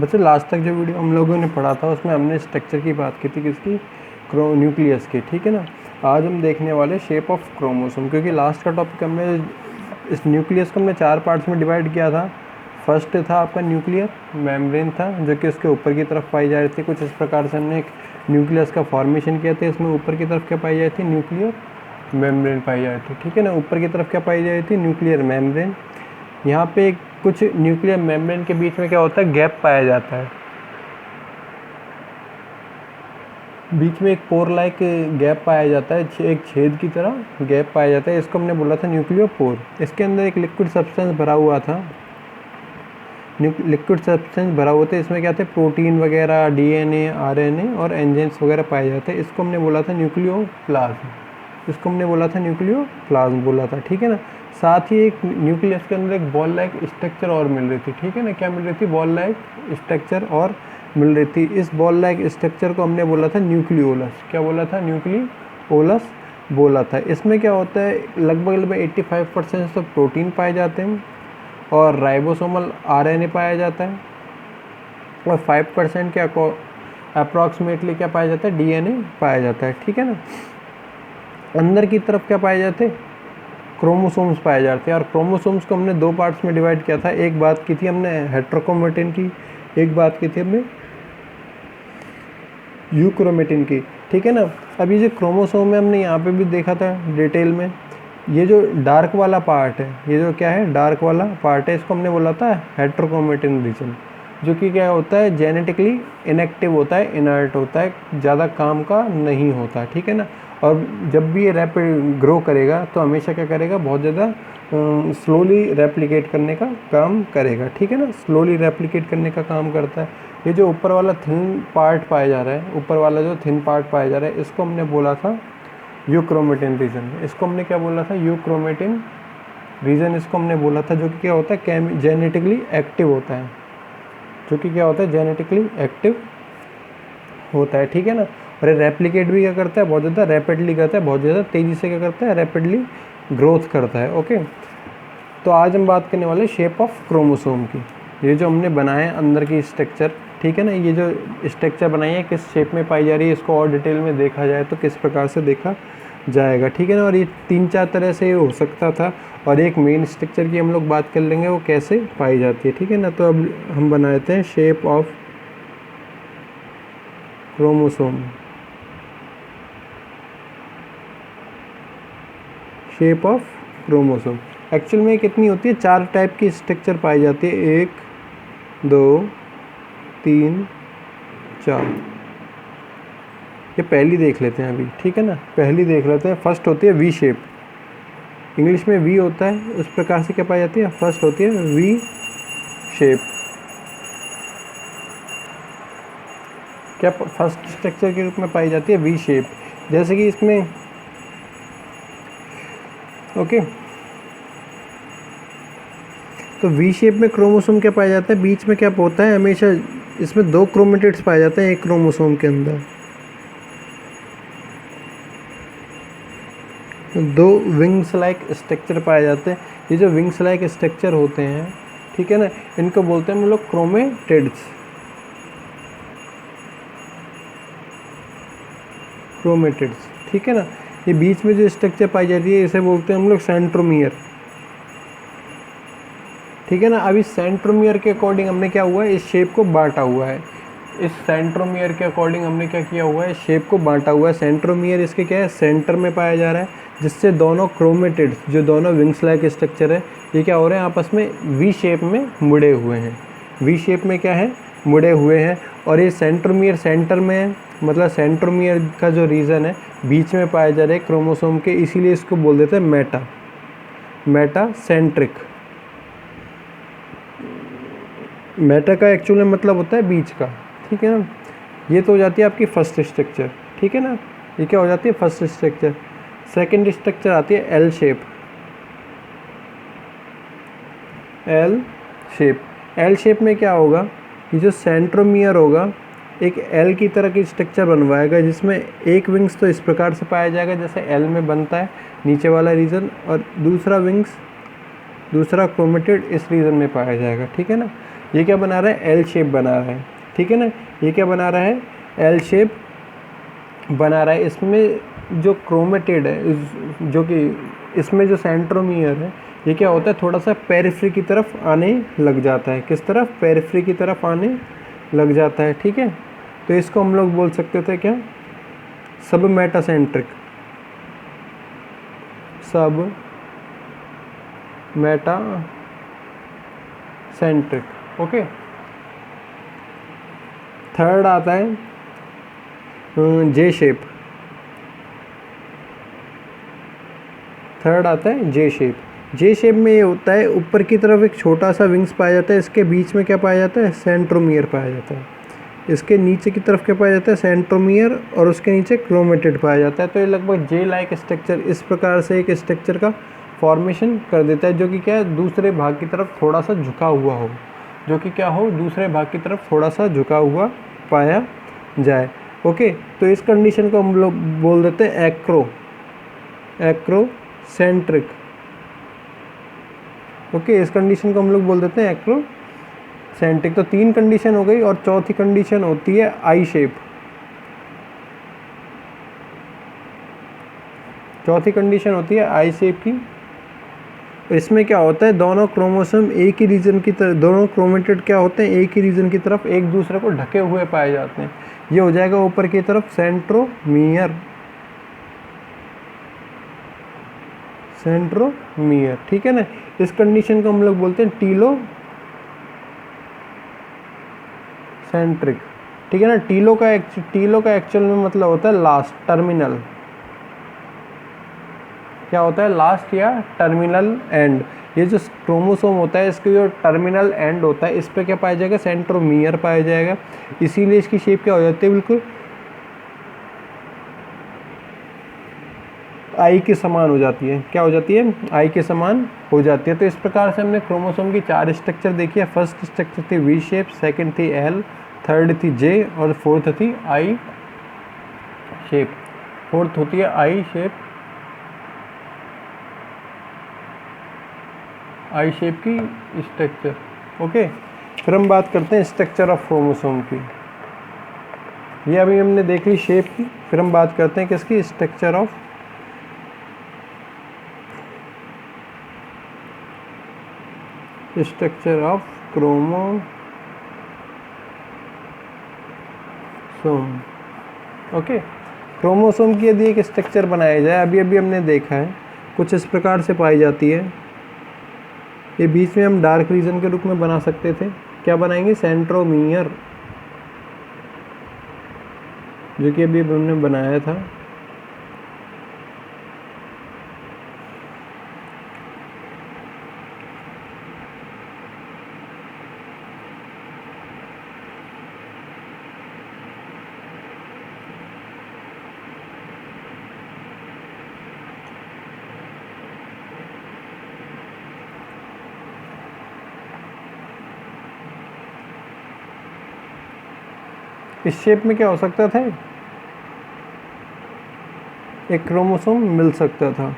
बच्चों लास्ट तक जो वीडियो हम लोगों ने पढ़ा था उसमें हमने स्ट्रक्चर की बात की थी, किसकी, न्यूक्लियस की, ठीक है ना। आज हम देखने वाले शेप ऑफ क्रोमोसोम, क्योंकि लास्ट का टॉपिक हमने इस न्यूक्लियस को हमने 4 पार्ट्स में डिवाइड किया था। फर्स्ट था आपका न्यूक्लियर मेम्ब्रेन था, जो कि उसके ऊपर की तरफ पाई जा रही थी। कुछ इस प्रकार से हमने एक न्यूक्लियस का फॉर्मेशन किया था। इसमें ऊपर की तरफ क्या पाई जाती थी, न्यूक्लियर मेम्ब्रेन पाई जाती थी, ठीक है ना। ऊपर की तरफ क्या पाई जाती थी, न्यूक्लियर मेम्ब्रेन। यहाँ पे कुछ न्यूक्लियर मेम्ब्रेन के बीच में क्या होता है, गैप पाया जाता है। बीच में एक पोर लाइक गैप पाया जाता है, एक छेद की तरह गैप पाया जाता है। इसको हमने बोला था न्यूक्लियर पोर। इसके अंदर एक लिक्विड सब्सटेंस भरा हुआ था, लिक्विड सब्सटेंस भरा हुआ था। इसमें क्या थे, प्रोटीन वगैरह, डीएनए, आरएनए और एंजाइम्स वगैरह पाए जाते हैं। इसको हमने बोला था न्यूक्लियोप्लाज्म। इसको हमने बोला था न्यूक्लियोप्लाज्म बोला था, ठीक है ना। साथ ही एक न्यूक्लियस के अंदर एक बॉल लाइक स्ट्रक्चर और मिल रही थी, ठीक है ना। क्या मिल रही थी, बॉल लाइक स्ट्रक्चर और मिल रही थी। इस बॉल लाइक स्ट्रक्चर को हमने बोला था न्यूक्लियोलस। क्या बोला था, न्यूक्लियोलस बोला था। इसमें क्या होता है, लगभग 85% तो प्रोटीन पाए जाते हैं और राइबोसोमल आरएनए पाया जाता है, और 5% क्या अप्रॉक्सीमेटली क्या पाया जाता है, डीएनए पाया जाता है, ठीक है ना। अंदर की तरफ क्या पाए जाते हैं, क्रोमोसोम्स पाए जाते हैं। और क्रोमोसोम्स को हमने 2 पार्ट्स में डिवाइड किया था। एक बात की थी हमने हेट्रोक्रोमेटिन की, एक बात की थी हमने यूक्रोमेटिन की, ठीक है ना। अब ये जो क्रोमोसोम है हमने यहाँ पे भी देखा था डिटेल में। ये जो डार्क वाला पार्ट है, ये जो क्या है, डार्क वाला पार्ट है, इसको हमने बोला था हेट्रोक्रोमेटिन रीजन, जो कि क्या होता है, जेनेटिकली इनएक्टिव होता है, इनर्ट होता है, ज़्यादा काम का नहीं होता, ठीक है ना। और जब भी ये रैपिड ग्रो करेगा तो हमेशा क्या करेगा, बहुत ज़्यादा स्लोली रेप्लिकेट करने का काम करेगा, ठीक है ना। स्लोली रेप्लिकेट करने का काम करता है। ये जो ऊपर वाला थिन पार्ट पाया जा रहा है, ऊपर वाला जो थिन पार्ट पाया जा रहा है, इसको हमने बोला था यूक्रोमेटिन रीजन। इसको हमने क्या बोला था, यूक्रोमेटिन रीजन इसको हमने बोला था, जो कि क्या होता है, जेनेटिकली एक्टिव होता है, जो कि क्या होता है, जेनेटिकली एक्टिव होता है, ठीक है ना। और ये रेप्लिकेट भी क्या करता है, बहुत ज़्यादा रैपिडली करता है, बहुत ज़्यादा तेज़ी से क्या करता है, रैपिडली ग्रोथ करता है, ओके। तो आज हम बात करने वाले शेप ऑफ क्रोमोसोम की। ये जो हमने बनाया है अंदर की स्ट्रक्चर, ठीक है ना, ये जो स्ट्रक्चर बनाई है किस शेप में पाई जा रही है, इसको और डिटेल में देखा जाए तो किस प्रकार से देखा जाएगा, ठीक है ना। और ये 3-4 तरह से हो सकता था, और एक मेन स्ट्रक्चर की हम लोग बात कर लेंगे, वो कैसे पाई जाती है, ठीक है ना। तो अब हम बनाते हैं shape of chromosome. Shape of chromosome actual में कितनी होती है, 4 टाइप की स्ट्रक्चर पाई जाती है, 1 2 3 4। ये पहली देख लेते हैं अभी, ठीक है ना। पहली देख लेते हैं, फर्स्ट होती है वी शेप। इंग्लिश में वी होता है, उस प्रकार से क्या पाई जाती है, फर्स्ट होती है वी शेप। क्या फर्स्ट स्ट्रक्चर के रूप में पाई जाती है वी शेप, जैसे कि इसमें, ओके। तो वी शेप में क्रोमोसोम क्या पाया जाता है, बीच में क्या होता है, हमेशा इसमें 2 क्रोमेटिड्स पाए जाते हैं एक क्रोमोसोम के अंदर। 2 विंग्स लाइक स्ट्रक्चर पाए जाते हैं। ये जो विंग्स लाइक स्ट्रक्चर होते हैं, ठीक है ना, इनको बोलते हैं हम लोग क्रोमेटिड्स। क्रोमेटिड्स, ठीक है ना। ये बीच में जो स्ट्रक्चर पाई जाती है इसे बोलते हैं हम लोग सेंट्रोमियर, ठीक है ना। अभी सेंट्रोमियर के अकॉर्डिंग हमने क्या हुआ है, इस शेप को बांटा हुआ है। इस सेंट्रोमियर के अकॉर्डिंग हमने क्या किया हुआ है, शेप को बांटा हुआ है। सेंट्रोमियर इसके क्या है, सेंटर में पाया जा रहा है, जिससे दोनों क्रोमेटिड्स, जो दोनों विंग्स लाइक स्ट्रक्चर है, ये क्या हो रहे हैं, आपस में वी शेप में मुड़े हुए हैं। वी शेप में क्या है, मुड़े हुए हैं। और ये सेंट्रोमियर सेंटर में है, मतलब सेंट्रोमियर का जो रीजन है बीच में पाया जा रहा है क्रोमोसोम के, इसीलिए इसको बोल देते हैं मेटासेंट्रिक। मेटा का एक्चुअल में मतलब होता है बीच का, ठीक है ना। ये तो हो जाती है आपकी फर्स्ट स्ट्रक्चर, ठीक है ना। ये क्या हो जाती है, फर्स्ट स्ट्रक्चर। सेकंड स्ट्रक्चर आती है L shape. L shape, L shape में क्या होगा, ये जो सेंट्रोमियर होगा एक एल की तरह की स्ट्रक्चर बनवाएगा, जिसमें एक विंग्स तो इस प्रकार से पाया जाएगा जैसे एल में बनता है नीचे वाला रीजन, और दूसरा क्रोमेटिड इस रीजन में पाया जाएगा, ठीक है ना। ये क्या बना रहा है, एल शेप बना रहा है, ठीक है ना। ये क्या बना रहा है, एल शेप बना रहा है। इसमें जो क्रोमेटिड है, जो कि इसमें जो सेंट्रोमियर है, ये क्या होता है, थोड़ा सा पेरिफ्री की तरफ आने लग जाता है। किस तरफ, पेरिफ्री की तरफ आने लग जाता है, ठीक है। तो इसको हम लोग बोल सकते थे क्या, सब मेटासेंट्रिक, सब मेटा सेंट्रिक। ओके, थर्ड आता है जे शेप। थर्ड आता है जे शेप। जे शेप में ये होता है, ऊपर की तरफ एक छोटा सा विंग्स पाया जाता है, इसके बीच में क्या पाया जाता है, सेंट्रोमियर पाया जाता है। इसके नीचे की तरफ क्या पाया जाता है, सेंट्रोमियर, और उसके नीचे क्रोमेटिड पाया जाता है। तो ये लगभग जे लाइक स्ट्रक्चर, इस प्रकार से एक स्ट्रक्चर का फॉर्मेशन कर देता है, जो कि क्या है, दूसरे भाग की तरफ थोड़ा सा झुका हुआ हो, जो कि क्या हो, दूसरे भाग की तरफ थोड़ा सा झुका हुआ पाया जाए। ओके, तो इस कंडीशन को हम लोग बोल देते हैं एक्रोसेंट्रिक। ओके, इस कंडीशन को हम लोग बोल देते हैं एक्रोसेंट्रिक। तो 3 कंडीशन हो गई, और चौथी कंडीशन होती है आई शेप। चौथी कंडीशन होती है आई शेप की। इसमें क्या होता है, दोनों क्रोमोसोम एक ही रीजन की तरफ, दोनों क्रोमेटिड क्या होते हैं, एक ही रीजन की तरफ एक दूसरे को ढके हुए पाए जाते हैं। ये हो जाएगा ऊपर की तरफ सेंट्रोमियर, सेंट्रोमियर, ठीक है ना। इस कंडीशन को हम लोग बोलते हैं टीलो सेंट्रिक, ठीक है ना। टीलो का एक्चुअल में मतलब होता है लास्ट, टर्मिनल। क्या होता है, लास्ट या टर्मिनल एंड। ये जो क्रोमोसोम होता है, इसके जो टर्मिनल एंड होता है, इस पे क्या पाया जाएगा, सेंट्रोमियर पाया जाएगा। इसीलिए इसकी शेप क्या हो जाती है, बिल्कुल आई के समान हो जाती है। क्या हो जाती है, आई के समान हो जाती है। तो इस प्रकार से हमने क्रोमोसोम की 4 स्ट्रक्चर देखी है। फर्स्ट स्ट्रक्चर थी वी शेप, सेकंड थी एल, थर्ड थी जे, और फोर्थ थी आई शेप। फोर्थ होती है आई शेप, आई शेप की स्ट्रक्चर। ओके, फिर हम बात करते हैं स्ट्रक्चर ऑफ क्रोमोसोम की। ये अभी हमने देख ली शेप की, फिर हम बात करते हैं किसकी, structure of chromosome. Okay, chromosome की यदि एक स्ट्रक्चर बनाया जाए, अभी अभी हमने देखा है, कुछ इस प्रकार से पाई जाती है। ये बीच में हम डार्क रीजन के रूप में बना सकते थे। क्या बनाएंगे, सेंट्रोमियर, जो कि अभी हमने बनाया था। इस शेप में क्या हो सकता था, एक क्रोमोसोम मिल सकता था।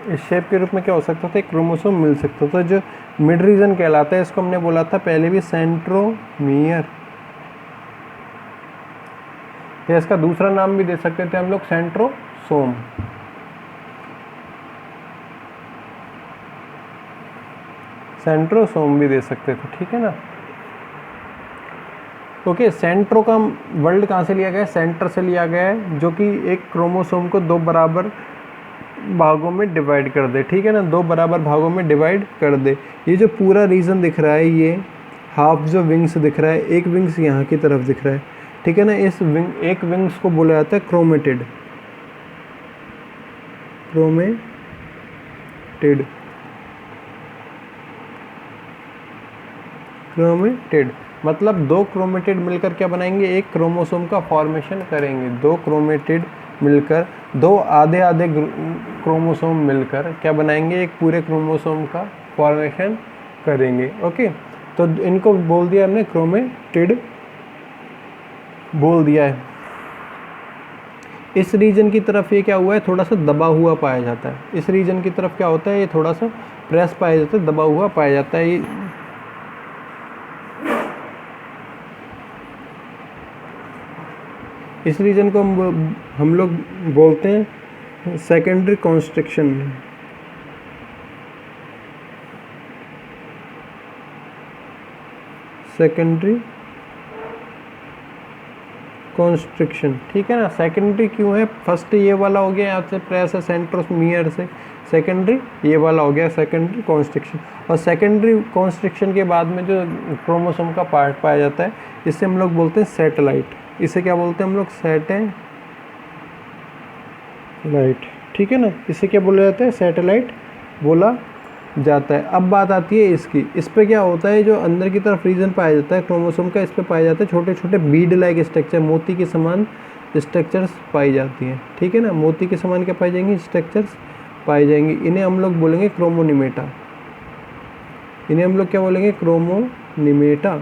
इस शेप के रूप में क्या हो सकता था, एक क्रोमोसोम मिल सकता था, जो मिड रीजन कहलाता है। इसको हमने बोला था पहले भी, सेंट्रोमियर, या इसका दूसरा नाम भी दे सकते थे हम लोग, सेंट्रोसोम। सेंट्रोसोम भी दे सकते थे, ठीक है ना। ओके, सेंट्रो का वर्ड कहाँ से लिया गया है, सेंटर से लिया गया है, जो कि एक क्रोमोसोम को 2 बराबर भागों में डिवाइड कर दे, ठीक है ना, 2 बराबर भागों में डिवाइड कर दे। ये जो पूरा रीजन दिख रहा है, ये हाफ जो विंग्स दिख रहा है, एक विंग्स यहाँ की तरफ दिख रहा है, ठीक है ना। इस एक विंग्स को बोला जाता है क्रोमेटिड, क्रोमेटिड, क्रोमेटिड मतलब दो क्रोमेटिड मिलकर क्या बनाएंगे, एक क्रोमोसोम का फॉर्मेशन करेंगे। दो क्रोमेटिड मिलकर, दो आधे आधे क्रोमोसोम मिलकर क्या बनाएंगे, एक पूरे क्रोमोसोम का फॉर्मेशन करेंगे। ओके, तो इनको बोल दिया हमने क्रोमेटिड बोल दिया है। इस रीजन की तरफ ये क्या हुआ है, थोड़ा सा दबा हुआ पाया जाता है। इस रीजन की तरफ क्या होता है, ये थोड़ा सा प्रेस पाया जाता है, दबा हुआ पाया जाता है। ये इस रीजन को हम लोग बोलते हैं सेकेंडरी कॉन्स्ट्रिक्शन। सेकेंडरी कॉन्स्ट्रिक्शन, ठीक है ना। सेकेंडरी क्यों है, फर्स्ट ये वाला हो गया यहाँ से प्रेस है सेंट्रोमियर से, सेकेंडरी ये वाला हो गया सेकेंडरी कॉन्स्ट्रिक्शन। और सेकेंडरी कॉन्स्ट्रिक्शन के बाद में जो क्रोमोसोम का पार्ट पाया जाता है, इसे हम लोग बोलते हैं सैटेलाइट। इसे क्या बोलते हैं हम लोग, सैटेलाइट, ठीक है ना। इसे क्या बोला जाता है, सैटेलाइट बोला जाता है। अब बात आती है इसकी, इस पे क्या होता है, जो अंदर की तरफ रीजन पाया जाता है क्रोमोसोम का, इस पे पाए जाते हैं छोटे छोटे बीड लाइक स्ट्रक्चर, मोती के समान स्ट्रक्चर्स पाई जाती हैं, ठीक है ना। मोती के समान क्या पाई जाएंगी, स्ट्रक्चर्स पाई जाएंगी। इन्हें हम लोग बोलेंगे क्रोमोनिमेटा। इन्हें हम लोग क्या बोलेंगे, क्रोमोनिमेटा।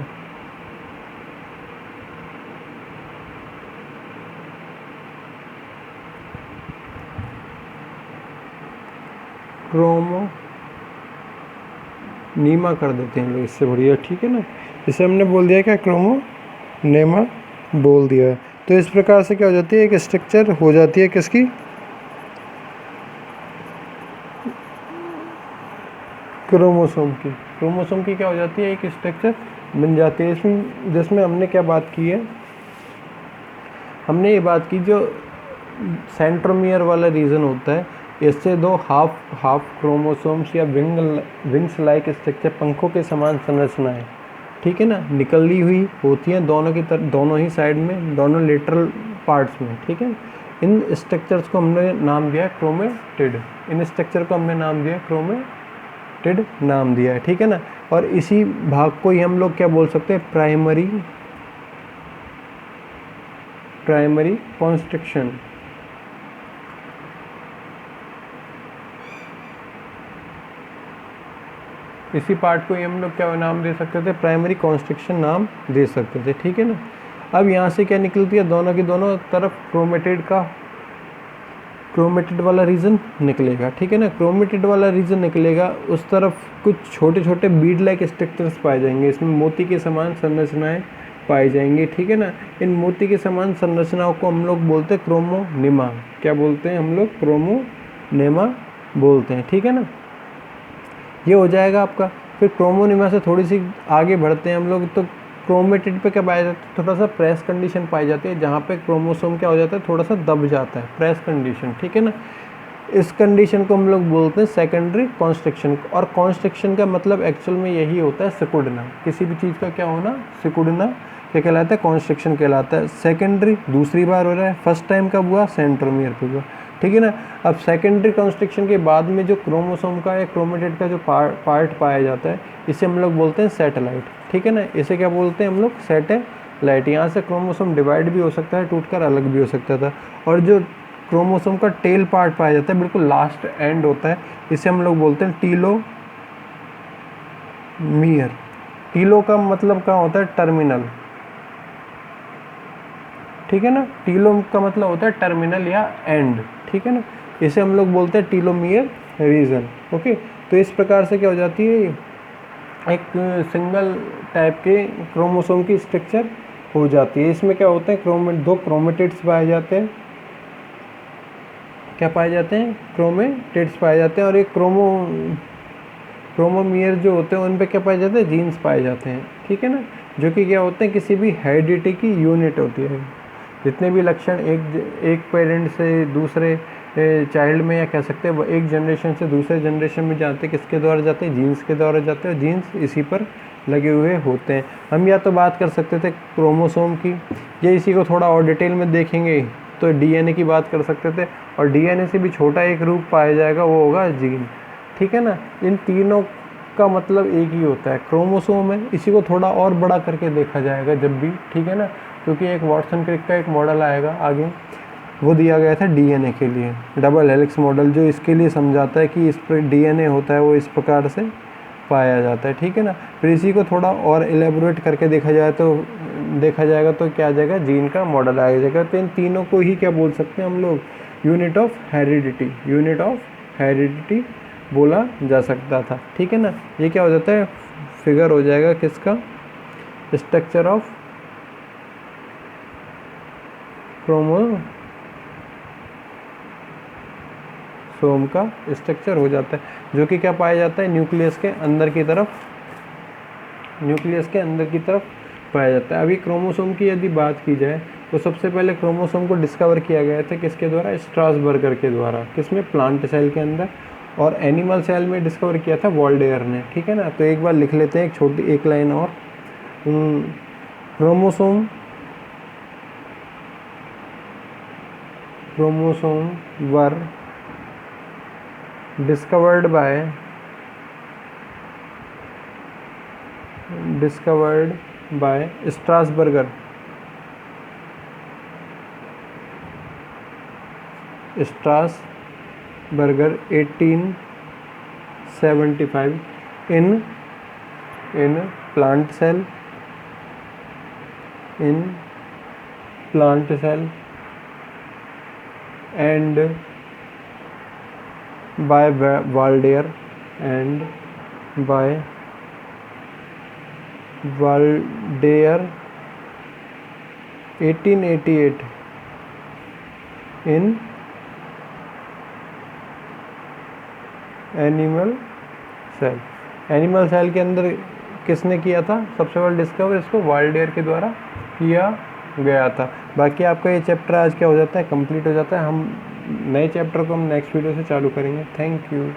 क्रोमोनीमा कर देते हैं लोग, इससे बढ़िया, ठीक है ना। इसे हमने बोल दिया क्या, क्रोमोनेमा बोल दिया है। तो इस प्रकार से क्या हो जाती है, एक स्ट्रक्चर हो जाती है किसकी, क्रोमोसोम की। क्रोमोसोम की क्या हो जाती है, एक स्ट्रक्चर बन जाती है। इसमें जिसमें हमने क्या बात की है, हमने ये बात की जो सेंट्रोमियर वाला रीजन होता है, इससे दो हाफ क्रोमोसोम्स या विंग्स लाइक स्ट्रक्चर, पंखों के समान संरचनाएं, ठीक है ना, निकली हुई होती हैं दोनों की तरफ, दोनों ही साइड में, दोनों लेटरल पार्ट्स में, ठीक है। इन स्ट्रक्चर्स को हमने नाम दिया है क्रोमेटिड। इन स्ट्रक्चर को हमने नाम दिया है क्रोमेटिड नाम दिया है, ठीक है ना। और इसी भाग को ही हम लोग क्या बोल सकते हैं, प्राइमरी कॉन्स्ट्रिक्शन। इसी पार्ट को ही हम लोग क्या नाम दे सकते थे, प्राइमरी कॉन्स्ट्रिक्शन नाम दे सकते थे, ठीक है ना। अब यहाँ से क्या निकलती है, दोनों की दोनों तरफ क्रोमेटिड वाला रीजन निकलेगा, ठीक है ना। क्रोमेटिड वाला रीजन निकलेगा, उस तरफ कुछ छोटे छोटे बीड लाइक स्ट्रक्चर्स पाए जाएंगे, इसमें मोती के समान संरचनाएं पाई जाएंगी, ठीक है ना। इन मोती के समान संरचनाओं को हम लोग बोलते हैं क्रोमोनिमा। क्या बोलते हैं हम लोग, क्रोमोनिमा बोलते हैं, ठीक है ना। ये हो जाएगा आपका। फिर क्रोमोनिमा से थोड़ी सी आगे बढ़ते हैं हम लोग, तो क्रोमेटिड पे क्या पाया जाता है, थोड़ा सा प्रेस कंडीशन पाई जाती है, जहाँ पे क्रोमोसोम क्या हो जाता है, थोड़ा सा दब जाता है, प्रेस कंडीशन, ठीक है ना। इस कंडीशन को हम लोग बोलते हैं सेकेंडरी कॉन्स्ट्रिक्शन। और कॉन्स्ट्रिक्शन का मतलब एक्चुअल में यही होता है, सिकुड़ना। किसी भी चीज़ का क्या होना, सिकुड़ना, क्या कहलाता है, कॉन्स्ट्रिक्शन कहलाता है। सेकेंडरी दूसरी बार हो रहा है, फर्स्ट टाइम कब हुआ, सेंट्रोमियर पे हुआ, ठीक है ना। अब सेकेंडरी कॉन्स्ट्रिक्शन के बाद में जो क्रोमोसोम का या क्रोमेटिड का जो पार्ट पाया जाता है, इसे हम लोग बोलते हैं सैटेलाइट, ठीक है ना। इसे क्या बोलते हैं हम लोग, सैटेलाइट। यहाँ से क्रोमोसोम डिवाइड भी हो सकता है, टूटकर अलग भी हो सकता था। और जो क्रोमोसोम का टेल पार्ट पाया जाता है, बिल्कुल लास्ट एंड होता है, इसे हम लोग बोलते हैं टीलोमियर। टीलो का मतलब क्या होता है, टर्मिनल, ठीक है ना। टीलो का मतलब होता है टर्मिनल या एंड, ठीक है ना। इसे हम लोग बोलते हैं टीलोमियर रीजन। ओके, तो इस प्रकार से क्या हो जाती है, एक सिंगल टाइप के क्रोमोसोम की स्ट्रक्चर हो जाती है। इसमें क्या होता है, दो क्रोमेटिड्स पाए जाते हैं, क्या पाए जाते हैं, क्रोमेटिड्स पाए जाते हैं। और एक क्रोमोमियर जो होते हैं, उन पे क्या पाए जाते हैं, जीन्स पाए जाते हैं, ठीक है ना, जो कि क्या होते हैं, किसी भी हेरिडिटी की यूनिट होती है। जितने भी लक्षण एक पेरेंट से दूसरे चाइल्ड में, या कह सकते हैं एक जनरेशन से दूसरे जनरेशन में जाते हैं, किसके द्वारा जाते हैं, जीन्स के द्वारा जाते हैं। जीन्स इसी पर लगे हुए होते हैं। हम या तो बात कर सकते थे क्रोमोसोम की, या इसी को थोड़ा और डिटेल में देखेंगे तो डीएनए की बात कर सकते थे, और डीएनए से भी छोटा एक रूप पाया जाएगा, वो होगा जीन। ठीक है ना। इन तीनों का मतलब एक ही होता है, क्रोमोसोम है। इसी को थोड़ा और बड़ा करके देखा जाएगा जब भी, ठीक है ना, क्योंकि एक वाटसन क्रिक का एक मॉडल आएगा आगे, वो दिया गया था डीएनए के लिए, डबल हेलिक्स मॉडल, जो इसके लिए समझाता है कि इस पर डीएनए होता है वो इस प्रकार से पाया जाता है। ठीक है ना। फिर इसी को थोड़ा और एलेबोरेट करके देखा जाएगा तो क्या आ जाएगा, जीन का मॉडल आ जाएगा। तो इन तीनों को ही क्या बोल सकते हैं हम लोग, यूनिट ऑफ हेरिडिटी बोला जा सकता था। ठीक है ना। ये क्या हो जाता है, फिगर हो जाएगा किसका, स्ट्रक्चर ऑफ क्रोमोसोम का स्ट्रक्चर हो जाता है, जो कि क्या पाया जाता है, न्यूक्लियस के अंदर की तरफ पाया जाता है। अभी क्रोमोसोम की यदि बात की जाए तो सबसे पहले क्रोमोसोम को डिस्कवर किया गया था किसके द्वारा, स्ट्रासबर्गर के द्वारा। किसमें, प्लांट सेल के अंदर, और एनिमल सेल में डिस्कवर किया था वॉल्डेयर ने। ठीक है ना। तो एक बार लिख लेते हैं एक छोटी एक लाइन और, chromosome were discovered by Strasburger 1875 in plant cell and by Waldeyer 1888 in animal cell के अंदर किसने किया था सबसे पहले डिस्कवर, इसको वाल्डेयर के द्वारा किया गया था। बाकी आपका ये चैप्टर आज क्या हो जाता है, कंप्लीट हो जाता है। हम नए चैप्टर को हम नेक्स्ट वीडियो से चालू करेंगे। Thank you.